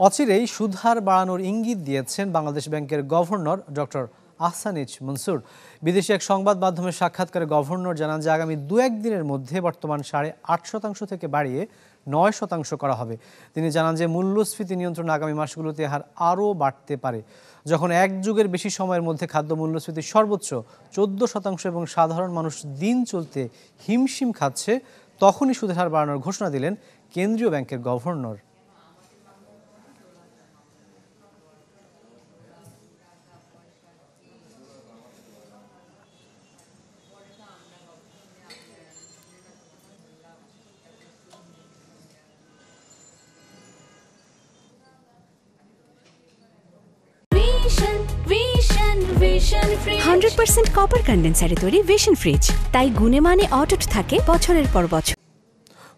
অচিরেই সুদ হার বাড়ানোর ইঙ্গিত দিয়েছেন বাংলাদেশ ব্যাংকের গভর্নর ডক্টর আহসানিজ মনসুর। বিদেশি এক সংবাদ মাধ্যমের সাক্ষাৎকারে গভর্নর জানান যে আগামী 2-1 দিনের মধ্যে বর্তমান 8.5% থেকে বাড়িয়ে 9% করা হবে। তিনি জানান যে মূল্যস্ফীতি নিয়ন্ত্রণ আগামী মাসগুলোতে হার আরও বাড়তে পারে। যখন এক যুগের বেশি সময়ের মধ্যে খাদ্য মূল্যস্ফীতি সর্বোচ্চ 14% এবং সাধারণ মানুষ দিন চলতে হিমশিম খাচ্ছে, তখনই সুদের হার বাড়ানোর ঘোষণা দিলেন কেন্দ্রীয় ব্যাংকের গভর্নর। Vision Fridge 100% কপার কন্ডেন্সারে তৈরি ভিশন ফ্রিজ, তাই গুণে মানে অটুট থাকে বছরের পর বছর।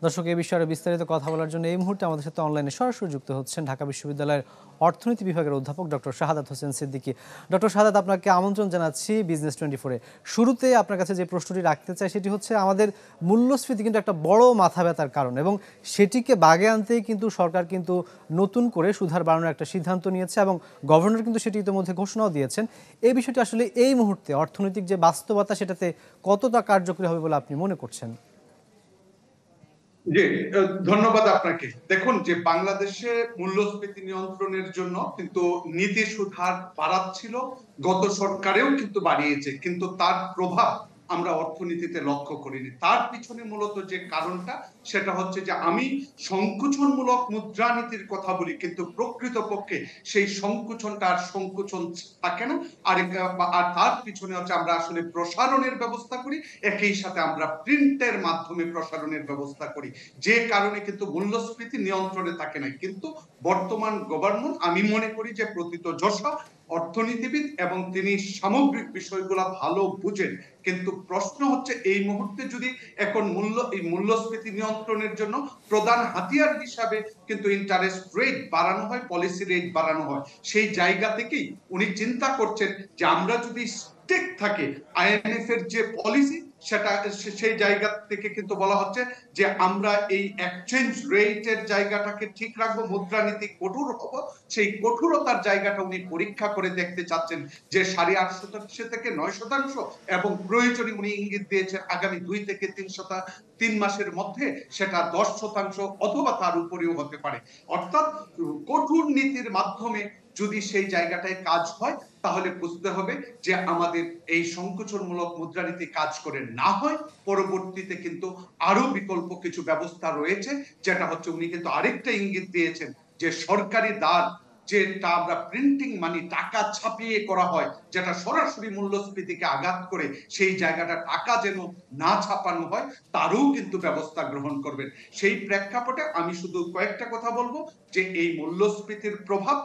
দর্শক, এই বিষয়ে বিস্তারিত কথা বলার জন্য এই মুহূর্তে আমাদের সাথে অনলাইনে সরাসরি যুক্ত হচ্ছেন ঢাকা বিশ্ববিদ্যালয়ের অর্থনীতি বিভাগের অধ্যাপক ডক্টর শাহাদাত হোসেন সিদ্দিকী। ডক্টর শাহাদাত, আপনাকে আমন্ত্রণ জানাচ্ছি বিজনেস 24-এ। শুরুতে আপনার কাছে যে প্রশ্নটি রাখতে চাই সেটি হচ্ছে, আমাদের মূল্যস্ফীতি কিন্তু একটা বড় মাথা ব্যথার কারণ, এবং সেটিকে বাগে আনতেই কিন্তু সরকার কিন্তু নতুন করে সুদ হার বাড়ানোর একটা সিদ্ধান্ত নিয়েছে এবং গভর্নর কিন্তু সেটি ইতিমধ্যে ঘোষণাও দিয়েছেন। এই বিষয়টি আসলে এই মুহূর্তে অর্থনৈতিক যে বাস্তবতা সেটাতে কতটা কার্যকরী হবে বলে আপনি মনে করছেন? জি, ধন্যবাদ আপনাকে। দেখুন, যে বাংলাদেশে মূল্যস্ফীতি নিয়ন্ত্রণের জন্য কিন্তু নীতি সুদ হার বাড়াচ্ছিল, গত সরকারেও কিন্তু বাড়িয়েছে, কিন্তু তার প্রভাব আমরা অর্থনীতিতে লক্ষ্য করিনি। তার পিছনে মূলত যে কারণটা, সেটা হচ্ছে যে আমি সংকুচনমূলক মুদ্রানীতির কথা বলি, কিন্তু প্রকৃতপক্ষে সেই সংকুচনটা আর সংকুচন থাকে না। আর তার পিছনে হচ্ছে আমরা আসলে প্রসারণের ব্যবস্থা করি, একই সাথে আমরা প্রিন্টের মাধ্যমে প্রসারণের ব্যবস্থা করি, যে কারণে কিন্তু মূল্যস্ফীতি নিয়ন্ত্রণে থাকে না। কিন্তু বর্তমান গভর্নর, আমি মনে করি যে প্রথিতযশা অর্থনীতিবিদ এবং তিনি সামগ্রিক বিষয়গুলো ভালো বুঝেন। কিন্তু প্রশ্ন হচ্ছে, এই মুহূর্তে যদি এখন এই মূল্যস্ফীতি নিয়ন্ত্রণের জন্য প্রধান হাতিয়ার হিসাবে কিন্তু ইন্টারেস্ট রেট বাড়ানো হয়, পলিসি রেট বাড়ানো হয়, সেই জায়গা থেকেই উনি চিন্তা করছেন যে আমরা যদি স্টেক থাকে আইএমএফ এর যে পলিসি, সেটা সেই জায়গা থেকে কিন্তু বলা হচ্ছে যে আমরা এই এক্সচেঞ্জ রেটের জায়গাটাকে ঠিক রাখবো, মুদ্রানীতি কঠোর হবো। সেই কঠোরতার জায়গাটা উনি পরীক্ষা করে দেখতে চাচ্ছেন যে 8.5% থেকে 9%, এবং প্রয়োজনে উনি ইঙ্গিত দিয়েছেন আগামী 2 থেকে 3 মাসের মধ্যে সেটা 10% অথবা তার উপরেও হতে পারে। অর্থাৎ কঠোর নীতির মাধ্যমে যদি সেই জায়গাটায় কাজ হয়, তাহলে বুঝতে হবে যে আমাদের এই সংকোচনমূলক মুদ্রানীতি কাজ করে না হয়, পরবর্তীতে কিন্তু আরো বিকল্প কিছু ব্যবস্থা রয়েছে, যেটা হচ্ছে উনি কিন্তু আরেকটা ইঙ্গিত দিয়েছেন যে সরকারি দান, যেটা আমরা প্রিন্টিং মানি, টাকা ছাপিয়ে করা হয়, যেটা সরাসরি মূল্যস্ফীতিকে আঘাত করে, সেই জায়গাটা টাকা যেন না ছাপানো হয়, তারও কিন্তু ব্যবস্থা গ্রহণ করবেন। সেই প্রেক্ষাপটে আমি শুধু কয়েকটা কথা বলবো যে এই মূল্যস্ফীতির প্রভাব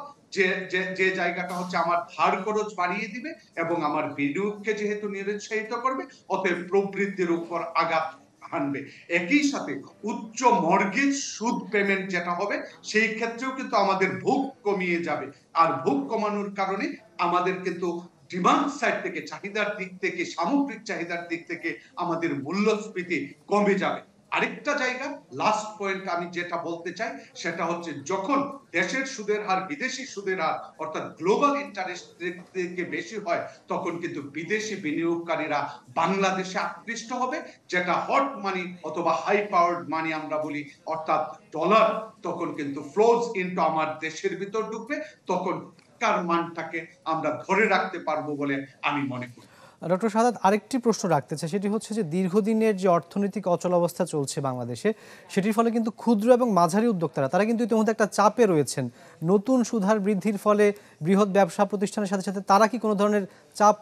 যে জায়গাটা হচ্ছে আমার ধার খরচ বাড়িয়ে দিবে এবং আমার বিনিয়োগকে যেহেতু নিরুৎসাহিত করবে, অতএব প্রবৃদ্ধির উপর আঘাত হানবে। একই সাথে উচ্চ মর্গেজ সুদ পেমেন্ট যেটা হবে, সেই ক্ষেত্রেও কিন্তু আমাদের ভোগ কমিয়ে যাবে। আর ভোগ কমানোর কারণে আমাদের কিন্তু ডিমান্ড সাইড থেকে, চাহিদার দিক থেকে, সামগ্রিক চাহিদার দিক থেকে আমাদের মূল্যস্ফীতি কমে যাবে। আরেকটা জায়গা, লাস্ট পয়েন্ট আমি যেটা বলতে চাই, সেটা হচ্ছে যখন দেশের সুদের হার বিদেশি সুদের হার অর্থাৎ গ্লোবাল ইন্টারেস্ট থেকে বেশি হয়, তখন কিন্তু বিদেশি বিনিয়োগকারীরা বাংলাদেশে আকৃষ্ট হবে, যেটা হট মানি অথবা হাই পাওয়ার্ড মানি আমরা বলি, অর্থাৎ ডলার, তখন কিন্তু ফ্লোজ ইনটু আমার দেশের ভিতর ঢুকবে। তখন টাকার মানটাকে আমরা ধরে রাখতে পারবো বলে আমি মনে করি। ডক্টর শাহাদাত, আরেকটি প্রশ্ন রাখতে চাই, সেটি হচ্ছে যে দীর্ঘদিনের যে অর্থনৈতিক অচলাবস্থা চলছে বাংলাদেশে, সেটির ফলে কিন্তু ক্ষুদ্র এবং মাঝারি উদ্যোক্তারা তারা কিন্তু ইতিমধ্যে একটা চাপে রয়েছেন। নতুন সুদ হার বৃদ্ধির ফলে বৃহৎ ব্যবসা প্রতিষ্ঠানের সাথে সাথে তারা কি কোনো ধরনের চাপ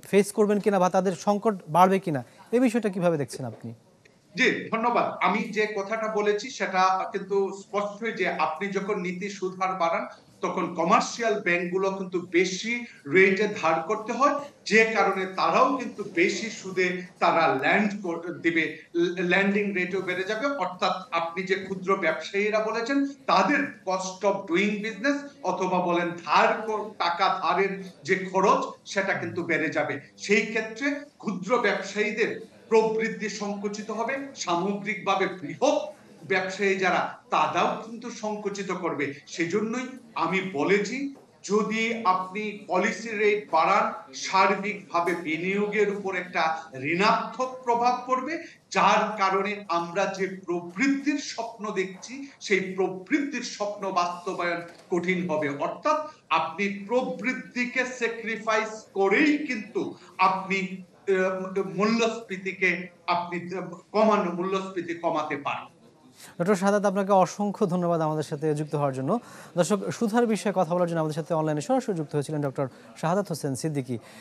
ফেস করবেন কিনা বা তাদের সংকট বাড়বে কিনা, এই বিষয়টা কিভাবে দেখছেন আপনি? জি, ধন্যবাদ। আমি যে কথাটা বলেছি সেটা কিন্তু স্পষ্ট, যে আপনি যখন নীতি সুদ হার বাড়ান, তখন কমার্শিয়াল ব্যাংকগুলো কিন্তু বেশি রেটে ধার করতে হয়, যে কারণে তারাও কিন্তু বেশি সুদে তারা দিবে, ল্যান্ডিং রেটও বেড়ে যাবে। অর্থাৎ আপনি যে ক্ষুদ্র ব্যবসায়ীরা বলেছেন, তাদের কস্ট অফ ডুইং বিজনেস অথবা বলেন টাকা ধারের যে খরচ, সেটা কিন্তু বেড়ে যাবে। সেই ক্ষেত্রে ক্ষুদ্র ব্যবসায়ীদের প্রবৃদ্ধি সংকুচিত হবে, সামগ্রিকভাবে বৃহৎ ব্যবসায়ী যারা, তারাও কিন্তু সংকুচিত করবে। সেজন্যই আমি বলেছি, যদি আপনি পলিসি রেট বাড়ান, সার্বিকভাবে বিনিয়োগের উপর একটা ঋণাত্মক প্রভাব পড়বে, যার কারণে আমরা যে প্রবৃদ্ধির স্বপ্ন দেখছি সেই প্রবৃদ্ধির স্বপ্ন বাস্তবায়ন কঠিন হবে। অর্থাৎ আপনি প্রবৃদ্ধিকে স্যাক্রিফাইস করেই কিন্তু আপনি মূল্যস্ফীতিকে আপনি মূল্যস্ফীতি কমাতে পারেন। ডক্টর শাহাদাত, আপনাকে অসংখ্য ধন্যবাদ আমাদের সাথে যুক্ত হওয়ার জন্য। দর্শক, সুধার বিষয়ে কথা বলার জন্য আমাদের সাথে অনলাইনে সরাসরি যুক্ত হয়েছিলেন ডক্টর শাহাদাত হোসেন সিদ্দিকী।